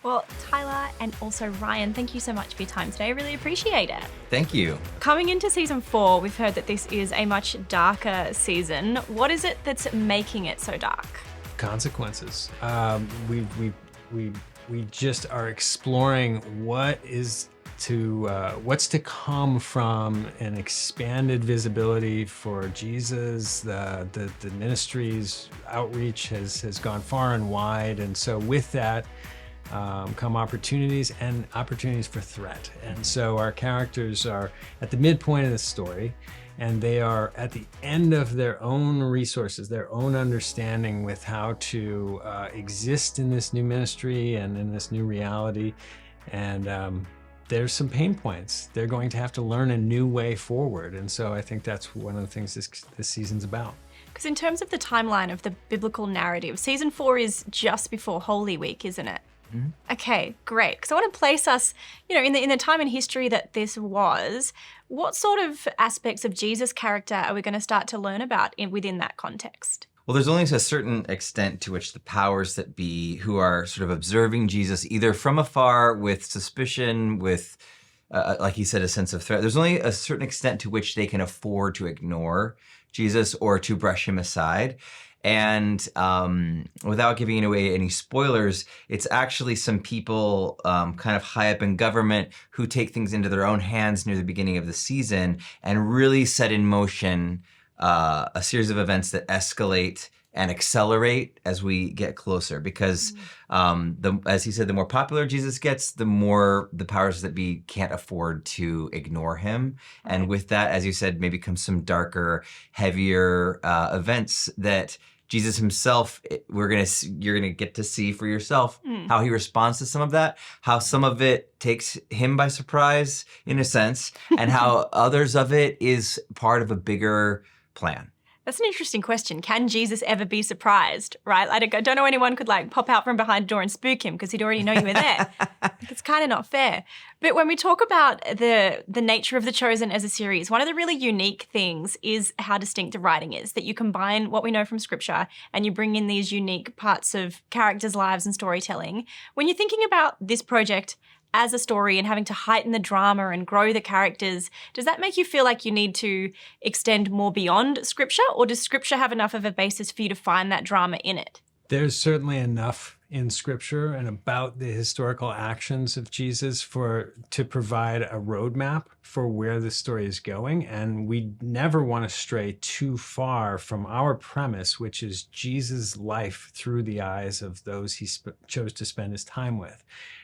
Well, Tyler and also Ryan, thank you so much for your time today. I really appreciate it. Thank you. Coming into season 4, we've heard that this is a much darker season. What is it that's making it so dark? Consequences. We just are exploring what's to come from an expanded visibility for Jesus. The ministry's outreach has gone far and wide, and so with that come opportunities for threat. And so our characters are at the midpoint of the story, and they are at the end of their own resources, their own understanding with how to exist in this new ministry and in this new reality. And there's some pain points. They're going to have to learn a new way forward. And so I think that's one of the things this season's about. Because in terms of the timeline of the biblical narrative, season 4 is just before Holy Week, isn't it? Mm-hmm. Okay, great. Because I want to place us, in the time in history that this was. What sort of aspects of Jesus' character are we going to start to learn about within that context? Well, there's only a certain extent to which the powers that be, who are sort of observing Jesus, either from afar with suspicion, with, like he said, a sense of threat, there's only a certain extent to which they can afford to ignore Jesus or to brush him aside. And without giving away any spoilers, it's actually some people kind of high up in government who take things into their own hands near the beginning of the season and really set in motion a series of events that escalate and accelerate as we get closer. Because as he said, the more popular Jesus gets, the more the powers that be can't afford to ignore him. Right. And with that, as you said, maybe comes some darker, heavier events that Jesus himself, you're gonna get to see for yourself how he responds to some of that, how some of it takes him by surprise, in a sense, and how others of it is part of a bigger plan. That's an interesting question. Can Jesus ever be surprised, right? I don't know anyone could pop out from behind a door and spook him because he'd already know you were there. It's kind of not fair. But when we talk about the nature of The Chosen as a series, one of the really unique things is how distinct the writing is, that you combine what we know from Scripture and you bring in these unique parts of characters' lives and storytelling. When you're thinking about this project as a story and having to heighten the drama and grow the characters, does that make you feel like you need to extend more beyond Scripture, or does Scripture have enough of a basis for you to find that drama in it? There's certainly enough in Scripture and about the historical actions of Jesus to provide a roadmap for where the story is going. And we never want to stray too far from our premise, which is Jesus' life through the eyes of those he chose to spend his time with.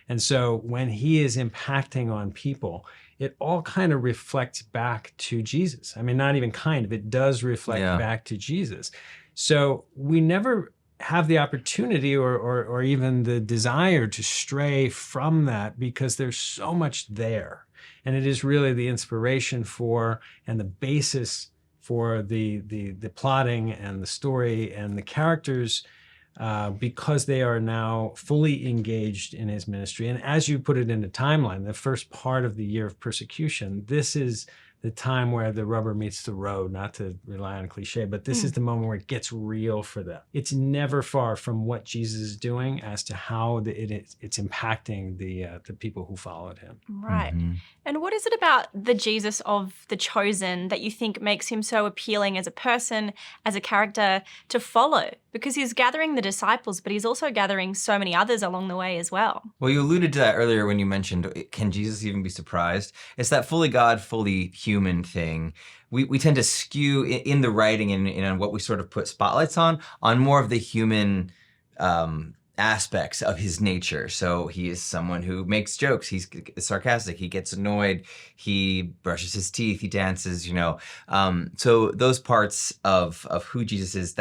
And so when he is impacting on people, it all kind of reflects back to Jesus. I mean, not even kind of, it does reflect back to Jesus. So we never have the opportunity or even the desire to stray from that, because there's so much there. And it is really the inspiration for and the basis for the plotting and the story and the characters, because they are now fully engaged in his ministry. And as you put it in the timeline, the first part of the year of persecution, this is the time where the rubber meets the road, not to rely on cliche, but this is the moment where it gets real for them. It's never far from what Jesus is doing as to how it's impacting the people who followed him. Right. Mm-hmm. And what is it about the Jesus of The Chosen that you think makes him so appealing as a person, as a character to follow? Because he's gathering the disciples, but he's also gathering so many others along the way as well. Well, you alluded to that earlier when you mentioned, can Jesus even be surprised? It's that fully God, fully human thing. We tend to skew in the writing and what we sort of put spotlights on more of the human aspects of his nature. So he is someone who makes jokes. He's sarcastic. He gets annoyed. He brushes his teeth. He dances, So those parts of who Jesus is,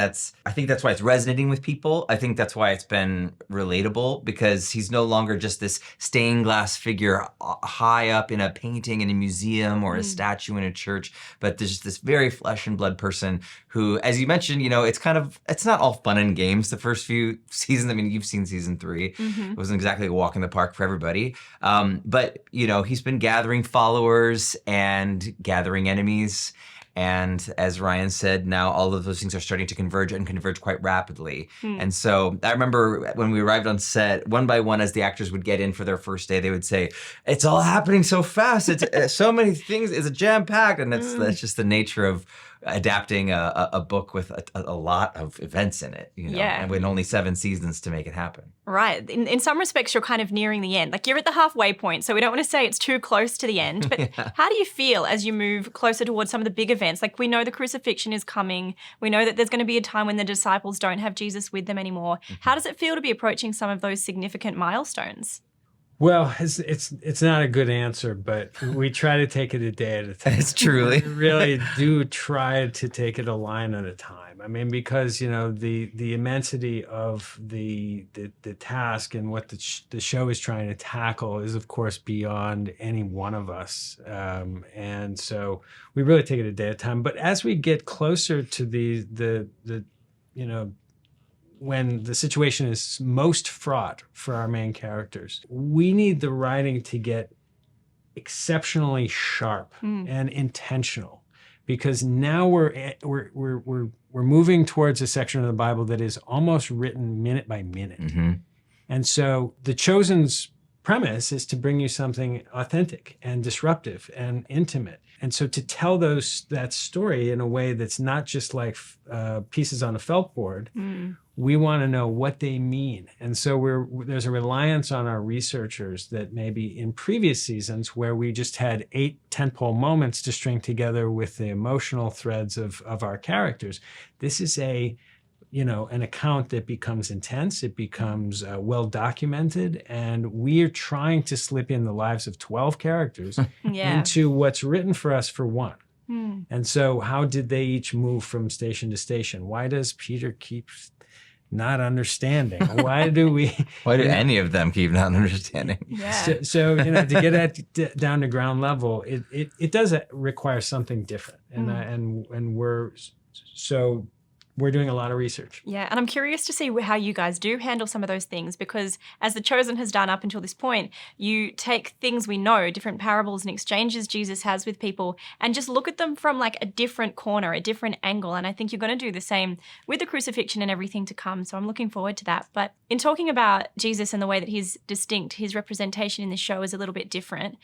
I think that's why it's resonating with people. I think that's why it's been relatable, because he's no longer just this stained glass figure high up in a painting in a museum or a statue in a church, but there's just this very flesh and blood person who, as you mentioned, it's not all fun and games the first few seasons. I mean, you've seen season 3. It wasn't exactly a walk in the park for everybody. But he's been gathering followers and gathering enemies. And as Ryan said, now all of those things are starting to converge and converge quite rapidly. And so I remember when we arrived on set, one by one, as the actors would get in for their first day, they would say, "It's all happening so fast. It's so many things. It's jam-packed." And that's just the nature of adapting a book with a lot of events in it, and with only 7 seasons to make it happen. Right. In some respects, you're kind of nearing the end. Like, you're at the halfway point, so we don't want to say it's too close to the end. But how do you feel as you move closer towards some of the big events? Like, we know the crucifixion is coming. We know that there's going to be a time when the disciples don't have Jesus with them anymore. How does it feel to be approaching some of those significant milestones? Well, it's not a good answer, but we try to take it a day at a time. It's truly. We really do try to take it a line at a time. I mean, because, the immensity of the task and what the show is trying to tackle is, of course, beyond any one of us. And so we really take it a day at a time. But as we get closer to the when the situation is most fraught for our main characters, we need the writing to get exceptionally sharp and intentional, because now we're moving towards a section of the Bible that is almost written minute by minute. And so the Chosen's premise is to bring you something authentic and disruptive and intimate. And so to tell that story in a way that's not just like pieces on a felt board, we want to know what they mean. And so there's a reliance on our researchers that maybe in previous seasons, where we just had 8 tentpole moments to string together with the emotional threads of our characters, this is an account that becomes intense, it becomes well documented, and we are trying to slip in the lives of 12 characters into what's written for us for one. And so how did they each move from station to station? Why does Peter keep not understanding? Why do any of them keep not understanding? So to get that down to ground level, it does require something different. And we're doing a lot of research. Yeah, and I'm curious to see how you guys do handle some of those things, because as The Chosen has done up until this point, you take things we know, different parables and exchanges Jesus has with people, and just look at them from like a different corner, a different angle. And I think you're going to do the same with the crucifixion and everything to come. So I'm looking forward to that. But in talking about Jesus and the way that he's distinct, his representation in this show is a little bit different.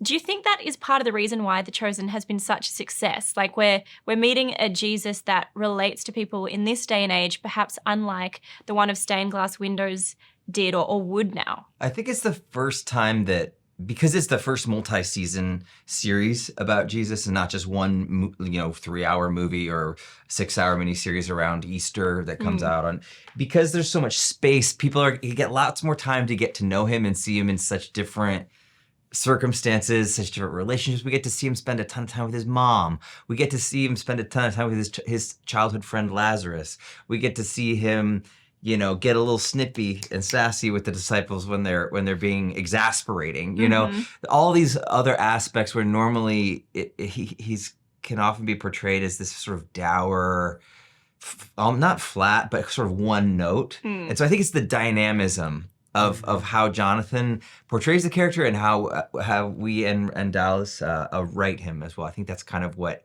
Do you think that is part of the reason why The Chosen has been such a success? Like, we're meeting a Jesus that relates to people in this day and age, perhaps unlike the one of Stained Glass Windows did or would now. I think it's the first time that, because it's the first multi-season series about Jesus and not just one 3-hour movie or 6-hour miniseries around Easter that comes out on, because there's so much space, you get lots more time to get to know him and see him in such different circumstances, such different relationships. We get to see him spend a ton of time with his mom. We get to see him spend a ton of time with his childhood friend Lazarus. We get to see him, get a little snippy and sassy with the disciples when they're being exasperating. All these other aspects where normally he's can often be portrayed as this sort of dour, not flat, but sort of one note. And so I think it's the dynamism of how Jonathan portrays the character and how we and Dallas write him as well. I think that's kind of what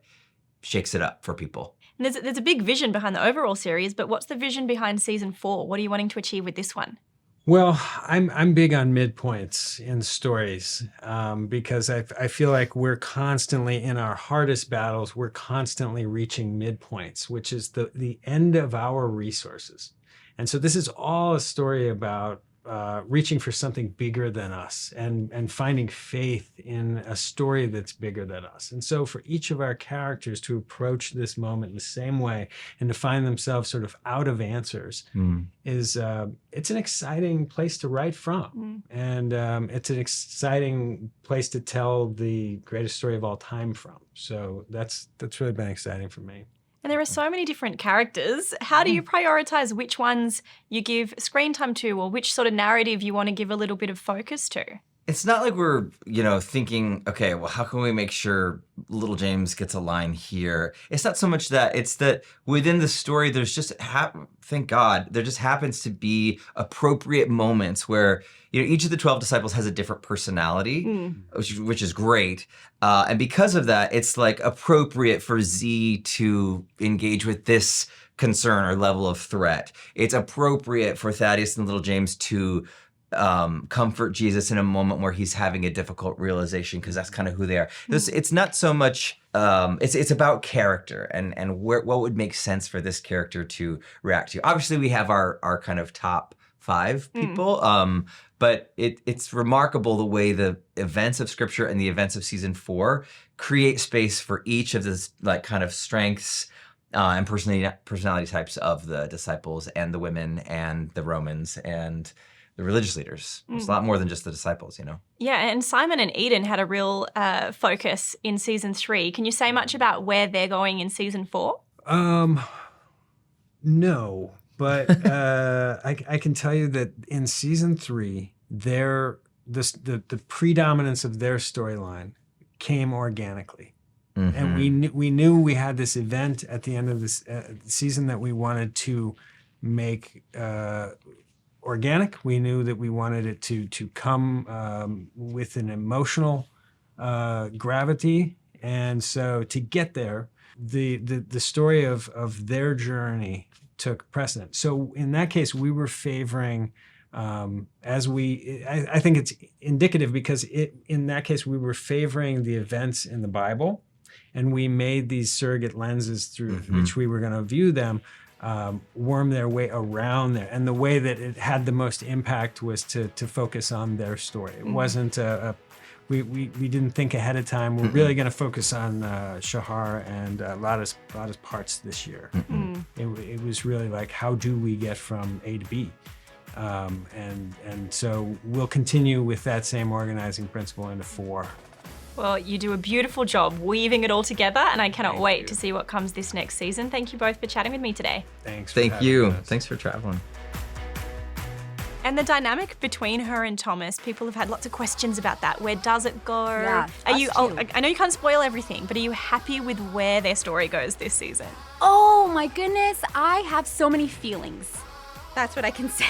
shakes it up for people. And there's a big vision behind the overall series, but what's the vision behind season 4? What are you wanting to achieve with this one? Well, I'm big on midpoints in stories because I feel like we're constantly in our hardest battles. We're constantly reaching midpoints, which is the end of our resources. And so this is all a story about reaching for something bigger than us and finding faith in a story that's bigger than us. And so for each of our characters to approach this moment in the same way and to find themselves sort of out of answers is it's an exciting place to write from. And it's an exciting place to tell the greatest story of all time from. So that's really been exciting for me. And there are so many different characters. How do you prioritize which ones you give screen time to, or which sort of narrative you want to give a little bit of focus to? It's not like we're, thinking, okay, well, how can we make sure little James gets a line here? It's not so much that. It's that within the story, there's just, thank God, there just happens to be appropriate moments where, each of the 12 disciples has a different personality, which is great. And because of that, it's like appropriate for Z to engage with this concern or level of threat. It's appropriate for Thaddeus and little James to comfort Jesus in a moment where he's having a difficult realization, because that's kind of who they are. It's not so much, it's about character and what would make sense for this character to react to. Obviously, we have our kind of top 5 people, but it's remarkable the way the events of Scripture and the events of season 4 create space for each of the like kind of strengths and personality types of the disciples and the women and the Romans and the religious leaders. It's a lot more than just the disciples, Yeah, and Simon and Eden had a real focus in season 3. Can you say much about where they're going in season 4? No, but I can tell you that in season 3, the predominance of their storyline came organically. And we knew we had this event at the end of this season that we wanted to make organic. We knew that we wanted it to come with an emotional gravity, and so to get there, the story of their journey took precedence. So in that case, we were favoring. I think it's indicative because in that case we were favoring the events in the Bible, and we made these surrogate lenses through which we were going to view them. Worm their way around there, and the way that it had the most impact was to focus on their story. It wasn't we didn't think ahead of time. We're really going to focus on Shahar and Lada's parts this year. It was really like, how do we get from A to B? And so we'll continue with that same organizing principle into 4. Well, you do a beautiful job weaving it all together, and I cannot wait to see what comes this next season. Thank you both for chatting with me today. Thanks. Thank you. Thanks for traveling. And the dynamic between her and Thomas, people have had lots of questions about that. Where does it go? Yeah, I know you can't spoil everything, but are you happy with where their story goes this season? Oh my goodness, I have so many feelings. That's what I can say.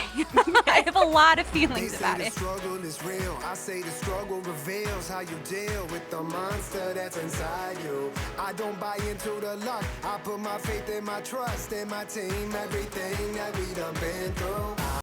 I have a lot of feelings about it. The struggle is real. I say the struggle reveals how you deal with the monster that's inside you. I don't buy into the luck. I put my faith and my trust in my team. Everything that we done been through.